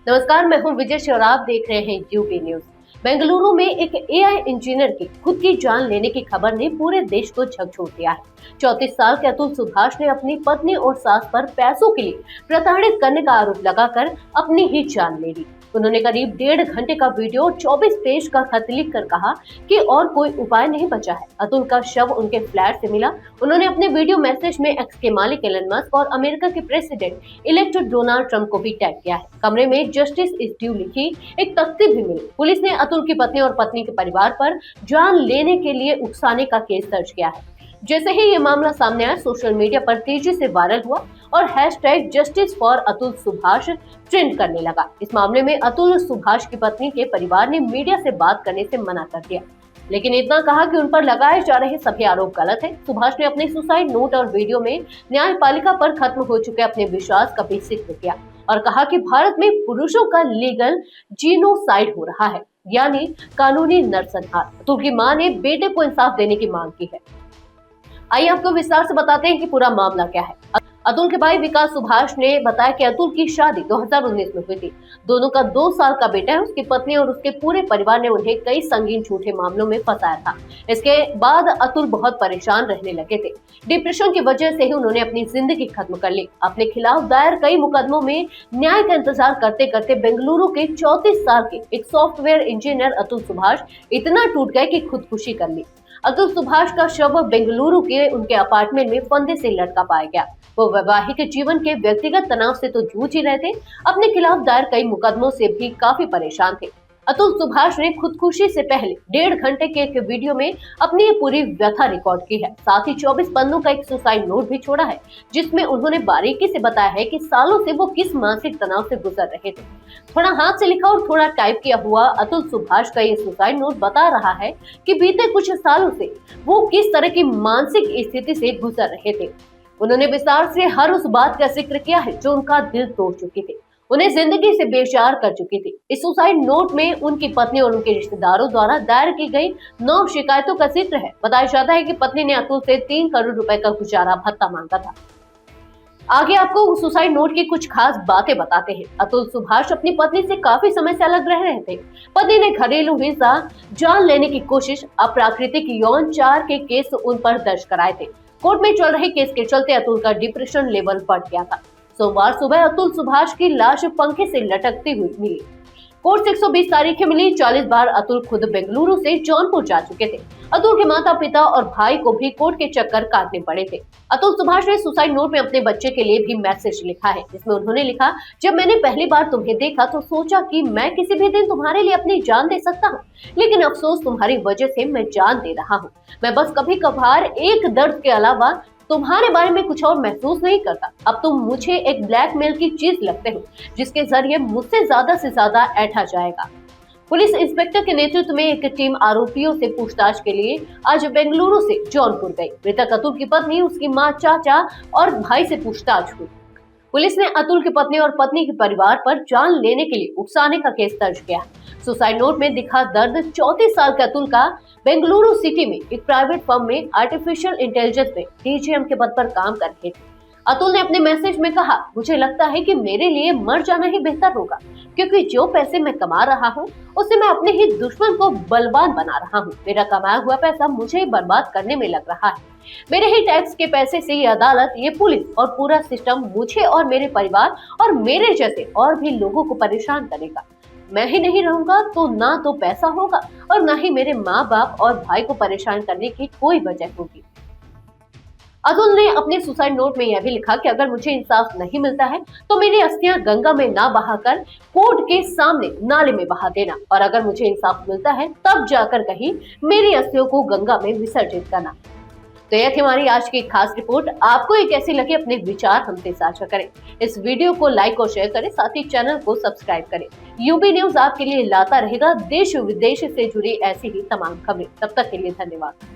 नमस्कार, मैं हूं विजय और आप देख रहे हैं यूपी न्यूज। बेंगलुरु में एक एआई इंजीनियर की खुद की जान लेने की खबर ने पूरे देश को झकझोर दिया है। 34 साल के अतुल सुभाष ने अपनी पत्नी और सास पर पैसों के लिए प्रताड़ित करने का आरोप लगाकर अपनी ही जान ले ली। उन्होंने करीब 1.5 घंटे का वीडियो और 24 पेज का खत लिखकर कहा कि और कोई उपाय नहीं बचा है। अतुल का शव उनके फ्लैट से मिला। उन्होंने अपने वीडियो मैसेज में एक्स के मालिक एलन मस्क और अमेरिका के प्रेसिडेंट इलेक्ट डोनाल्ड ट्रंप को भी टैग किया है। कमरे में जस्टिस इज ड्यू लिखी एक तख्ती भी मिली। पुलिस ने अतुल की पत्नी और पत्नी के परिवार पर जान लेने के लिए उकसाने का केस दर्ज किया है। जैसे ही ये मामला सामने आया, सोशल मीडिया पर तेजी से वायरल हुआ और hashtag justice for Atul Subhash trend करने लगा। इस मामले में अतुल सुभाष की पत्नी के परिवार ने मीडिया से बात करने से मना कर दिया, लेकिन इतना कहा कि उन पर लगाए जा रहे सभी आरोप गलत हैं। सुभाष ने अपने सुसाइड नोट और वीडियो में न्यायपालिका पर खत्म हो चुके अपने विश्वास का भी जिक्र किया और कहा कि भारत में पुरुषों का लीगल जीनोसाइड हो रहा है, यानी कानूनी नरसंहार। अतुल की मां ने बेटे को इंसाफ देने की मांग की है। आइए आपको विस्तार से बताते हैं कि पूरा मामला क्या है। अतुल के भाई विकास सुभाष ने बताया कि अतुल की शादी 2019 में हुई थी। दोनों का 2 साल का बेटा है। उसकी पत्नी और उसके पूरे परिवार ने उन्हें कई संगीन झूठे मामलों में फंसाया था। इसके बाद अतुल बहुत परेशान रहने लगे थे। डिप्रेशन की वजह से ही उन्होंने अपनी जिंदगी खत्म कर ली। अपने खिलाफ दायर कई मुकदमों में न्याय का इंतजार करते करते बेंगलुरु के 34 साल के एक सॉफ्टवेयर इंजीनियर अतुल सुभाष इतना टूट गए कि खुदकुशी कर ली। अतुल सुभाष का शव बेंगलुरु के उनके अपार्टमेंट में फंदे से लटका पाया गया। वो वैवाहिक जीवन के व्यक्तिगत तनाव से तो जूझ ही रहे थे, अपने खिलाफ दायर कई मुकदमों से भी काफी परेशान थे। अतुल सुभाष ने खुदकुशी से पहले 1.5 घंटे के एक वीडियो में अपनी ये पूरी व्यथा रिकॉर्ड की है। साथ ही 24 पन्नों का एक सुसाइड नोट भी छोड़ा है, जिसमें उन्होंने बारीकी से बताया है कि सालों से वो किस मानसिक तनाव से गुजर रहे थे। थोड़ा हाथ से लिखा और थोड़ा टाइप किया हुआ अतुल सुभाष का ये सुसाइड नोट बता रहा है कि बीते कुछ सालों से वो किस तरह की मानसिक स्थिति से गुजर रहे थे। उन्होंने विस्तार से हर उस बात का जिक्र किया है जो उनका दिल तोड़ चुकी थी, उन्हें जिंदगी से बेजार कर चुकी थी। इस सुसाइड नोट में उनकी पत्नी और उनके रिश्तेदारों द्वारा दायर की गई 9 शिकायतों का जिक्र है। बताया जाता है कि पत्नी ने अतुल से 3 करोड़ रुपए का गुजारा भत्ता मांगा था। आगे आपको सुसाइड नोट की कुछ खास बातें बताते हैं। अतुल सुभाष अपनी पत्नी से काफी समय से अलग रह रहे थे। पत्नी ने घरेलू हिंसा, जान लेने की कोशिश, अप्राकृतिक यौनाचार के केस उन पर दर्ज कराए थे। कोर्ट में चल रहे केस के चलते अतुल का डिप्रेशन लेवल बढ़ गया था। सोमवार सुबह अतुल सुभाष की लाश पंखे से लटकती हुई मिली। कोर्ट से 120 तारीखें मिली। 40 बार अतुल खुद बेंगलुरु से जौनपुर जा चुके थे। अतुल के माता पिता और भाई को भी कोर्ट के चक्कर काटने पड़े थे। अतुल सुभाष ने सुसाइड नोट में अपने बच्चे के लिए भी मैसेज लिखा है, जिसमें उन्होंने लिखा, जब मैंने पहली बार तुम्हें देखा तो सोचा कि मैं किसी भी दिन तुम्हारे लिए अपनी जान दे सकता हूँ, लेकिन अफसोस तुम्हारी वजह से मैं जान दे रहा हूँ। मैं बस कभी कभार एक दर्द के अलावा तुम्हारे बारे में कुछ और महसूस नहीं करता। अब तुम मुझे एक ब्लैकमेल की चीज लगते हो, जिसके जरिए मुझसे ज्यादा से ज्यादा ऐठा जाएगा। पुलिस इंस्पेक्टर के नेतृत्व में एक टीम आरोपियों से पूछताछ के लिए आज बेंगलुरु से जौनपुर गई। मृतक अतुल की पत्नी, उसकी मां, चाचा और भाई से पूछताछ हुई। पुलिस ने अतुल की पत्नी और पत्नी के परिवार पर जान लेने के लिए उकसाने का केस दर्ज किया। सुसाइड नोट में दिखा दर्द 34 साल के अतुल का बेंगलुरु सिटी में एक प्राइवेट फर्म में आर्टिफिशियल इंटेलिजेंस में डीजीएम के पद पर काम कर रहे थे। अतुल ने अपने मैसेज में कहा, मुझे लगता है कि मेरे लिए मर जाना ही बेहतर होगा, क्योंकि जो पैसे मैं कमा रहा हूँ उससे मैं अपने ही दुश्मन को बलवान बना रहा हूँ। मेरा कमाया हुआ पैसा मुझे बर्बाद करने में लग रहा है। मेरे ही टैक्स के पैसे से ये अदालत, ये पुलिस और पूरा सिस्टम मुझे और मेरे परिवार और मेरे जैसे और भी लोगों को परेशान करेगा। मैं ही नहीं रहूंगा तो ना तो पैसा होगा और ना ही मेरे माँ बाप और भाई को परेशान करने की कोई वजह होगी। अतुल ने अपने सुसाइड नोट में यह भी लिखा कि अगर मुझे इंसाफ नहीं मिलता है तो मेरी अस्थियां गंगा में ना बहाकर कोर्ट के सामने नाले में बहा देना, और अगर मुझे इंसाफ मिलता है तब जाकर कहीं मेरी अस्थियों को गंगा में विसर्जित करना। तो यह थी हमारी आज की खास रिपोर्ट। आपको ये कैसी लगी, अपने विचार हमसे साझा करें। इस वीडियो को लाइक और शेयर करें, साथ ही चैनल को सब्सक्राइब करें। यूपी न्यूज आपके लिए लाता रहेगा देश विदेश से जुड़ी ऐसी ही तमाम खबरें। तब तक के लिए धन्यवाद।